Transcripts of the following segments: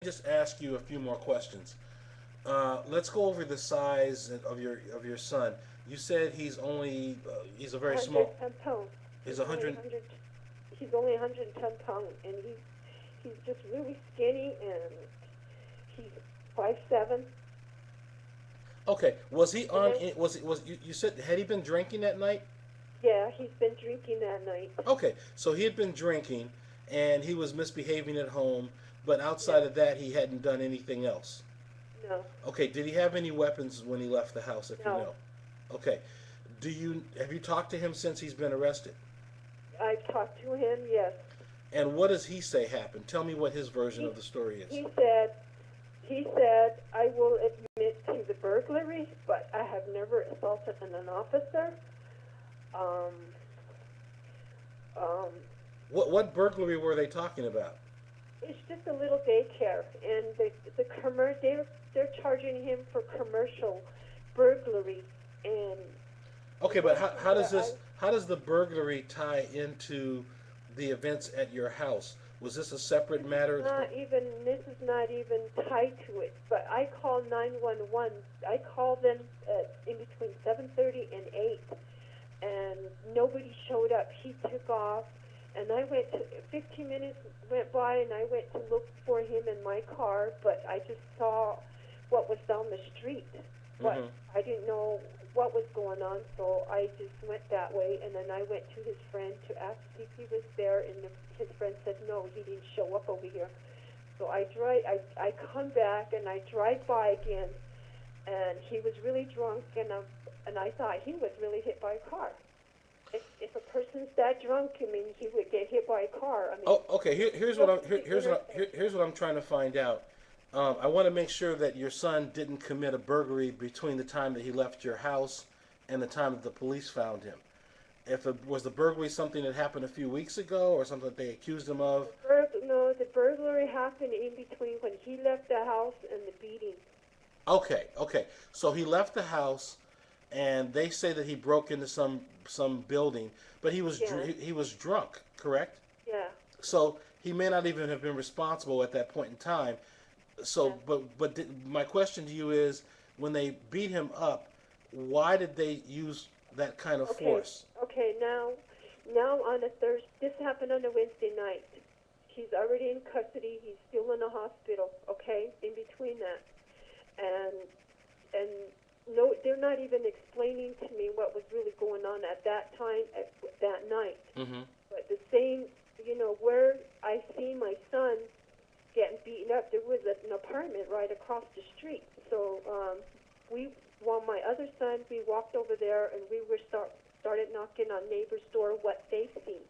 Just ask you a few more questions. Let's go over the size of your son. You said he's a very small. 110 pounds. He's 100. He's only 110 pounds, and he's just really skinny, and he's 5'7". Okay, was he And on? then, Was you said had he been drinking that night? yeah, he's been drinking that night. Okay, so he had been drinking and he was misbehaving at home, but outside Yeah, of that, he hadn't done anything else. no, Okay, did he have any weapons when he left the house? If you no. know. Okay, do you have you talked to him since he's been arrested? I've talked to him. Yes, And what does he say happened? Tell me what his version he of the story is. he said he said I will admit to the burglary, but I have never assaulted an officer. Um, um, What burglary were they talking about? it's just a little daycare, and they're charging him for commercial burglary, and Okay, but this is where I how does the burglary tie into the events at your house? Was this a separate matter? this is not even tied to it. But I called 911. I called them in between 7:30 and 8, and nobody showed up. He took off, and 15 minutes went by, and I went to look for him in my car, but I just saw what was down the street. But Mm-hmm. I didn't know what was going on, so I just went that way, and then I went to his friend to ask if he was there, and his friend said no, he didn't show up over here. So I come back, and I drive by again, and he was really drunk, and I thought he was really hit by a car. If a person's that drunk, I mean, he would get hit by a car. I mean, Oh, okay. look at the Here's what I'm trying to find out. I want to make sure that your son didn't commit a burglary between the time that he left your house and the time that the police found him. If it was the burglary something that happened a few weeks ago or something that they accused him of. No, the burglary happened in between when he left the house and the beating. Okay, okay. So he left the house, and they say that he broke into some building, but Yeah, he was drunk, correct? yeah, So he may not even have been responsible at that point in time. yeah. So, my question to you is, when they beat him up, why did they use that kind of Okay, force? okay. Now on a Thursday, this happened on a Wednesday night. He's already in custody. He's still in the hospital. Okay, in between that, and and no, they're not even explaining to me what was really going on at that time, that night. Mm-hmm. But the same, where I see my son getting beaten up, there was an apartment right across the street. So my other son, we walked over there, and we started knocking on neighbors' door what they've seen,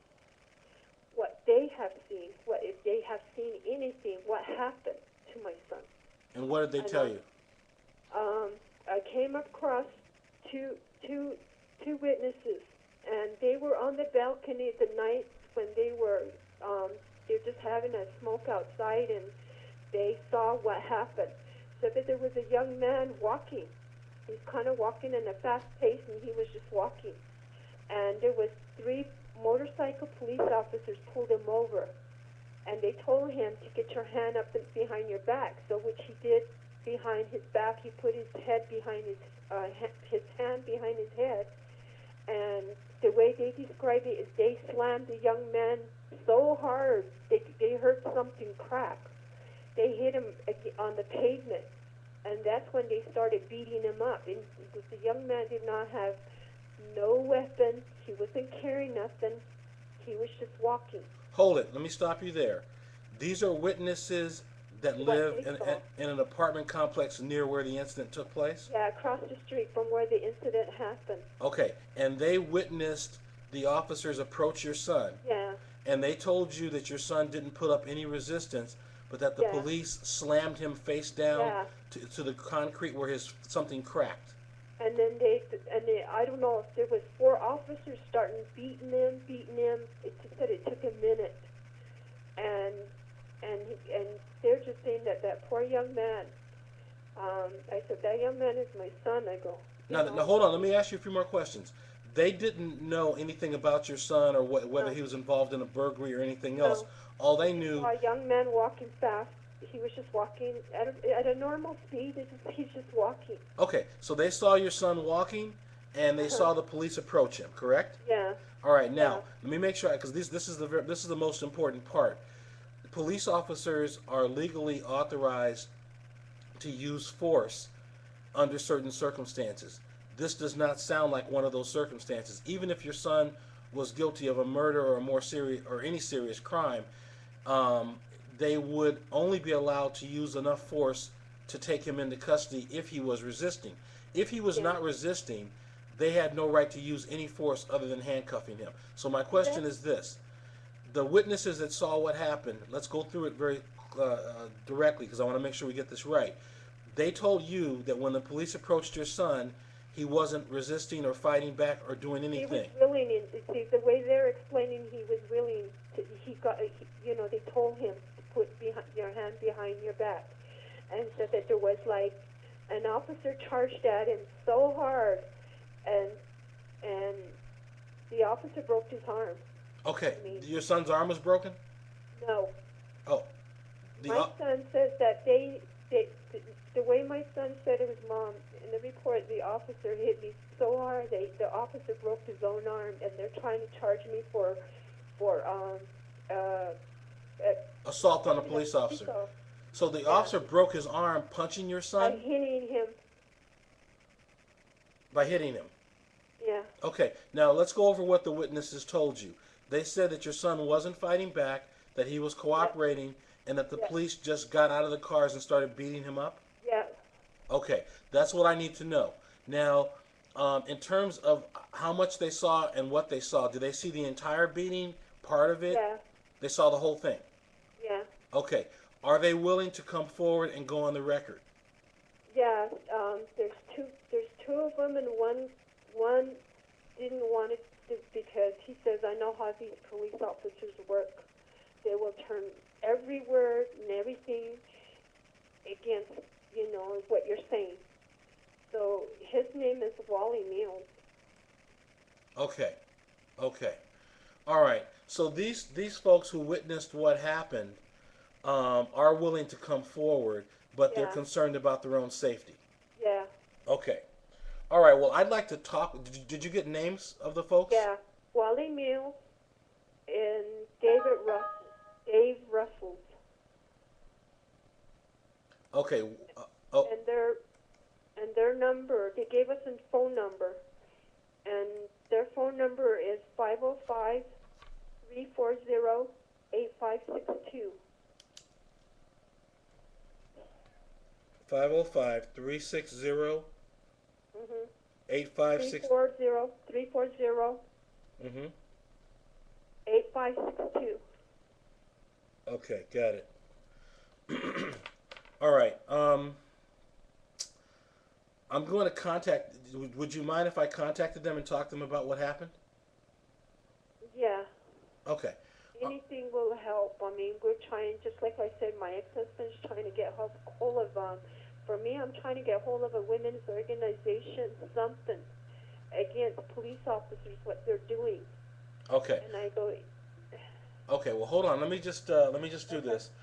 what they have seen, what if they have seen anything, what happened to my son. And what did they And tell you? um, I came across two, two, two witnesses, and they were on the balcony the night when they're just having a smoke outside, and they saw what happened. So that there was a young man walking. He's kind of walking in a fast pace, and he was just walking. And there was three motorcycle police officers pulled him over, and they told him to get your hand up behind your back. So which he did behind his back. He put his head behind his hand behind his head, and the way they described it is they slammed the young man so hard they heard something crack. They hit him on the pavement, and that's when they started beating him up. And the young man did not have no weapon. He wasn't carrying nothing. He was just walking. Hold it. Let me stop you there. These are witnesses that What live they saw. in an apartment complex near where the incident took place? Yeah, across the street from where the incident happened. Okay. And they witnessed the officers approach your son. Yeah, And they told you that your son didn't put up any resistance, but that the yeah, police slammed him face down yeah. to the concrete where his something cracked. And then I don't know if there was four officers starting beating him. It just said it took a minute, and and they're just saying that poor young man. I said that young man is my son. I go, Now hold on. Let me ask you a few more questions. They didn't know anything about your son or whether no, he was involved in a burglary or anything else. no. All They they just knew, saw a young man walking fast. he was just walking at a normal speed. He's just walking. Okay, so they saw your son walking, and they Uh-huh. saw the police approach him, correct? Yeah. All right, Yeah. now let me make sure because this is the most important part. Police officers are legally authorized to use force under certain circumstances. This does not sound like one of those circumstances. Even if your son was guilty of a murder or a more serious or any serious crime, um, they would only be allowed to use enough force to take him into custody if he was resisting. If he was Yeah. not resisting, they had no right to use any force other than handcuffing him. So my question is this: the witnesses that saw what happened, let's go through it very directly because I want to make sure we get this right. They told you that when the police approached your son, he wasn't resisting or fighting back or doing He was anything. willing. See, the way they're explaining, he was willing to. They told him to put your hand behind your back, and said that there was like an officer charged at him so hard, and and the officer broke his arm. Okay, I mean, your son's arm was broken? no. Oh, the My son says that the way my son said to his mom in the report, the officer hit me so hard, the officer broke his own arm, and they're trying to charge me for uh, assault on a police officer. So the officer broke his arm punching your by son hitting him. by hitting him. Yeah. Okay, now let's go over what the witnesses told you. They said that your son wasn't fighting back, that he was cooperating, and that the Yep. police just got out of the cars and started beating him up? Yeah. Okay, that's what I need to know. Now, in terms of how much they saw and what they saw, did they see the entire beating, part of it? Yeah. They saw the whole thing? Yeah. Okay. Are they willing to come forward and go on the record? Yeah. There's two of them, and one didn't want it because he says, I know how these police officers work. They will turn every word and everything against, what you're saying. So his name is Wally Mills. Okay. Okay. All right. So these folks who witnessed what happened are willing to come forward, but they're Yeah. concerned about their own safety. Yeah. Okay. All right. Well, I'd like to talk. Did you get names of the folks? Yeah. Wally Mills and Dave Russell. Okay. Oh, And their number, they gave us a phone number, and their phone number is 505-340-8562. 505-360-8562. Mm-hmm. 340 Mm-hmm. 8562. Okay, got it. All right. I'm going to contact. Would you mind if I contacted them and talked to them about what happened? Yeah. Okay. Anything will help. I mean, we're trying, just like I said, my ex-husband's trying to get hold of, for me, I'm trying to get hold of a women's organization, something, against police officers, what they're doing. Okay. And I go, Okay. Well, hold on. Let me just do this.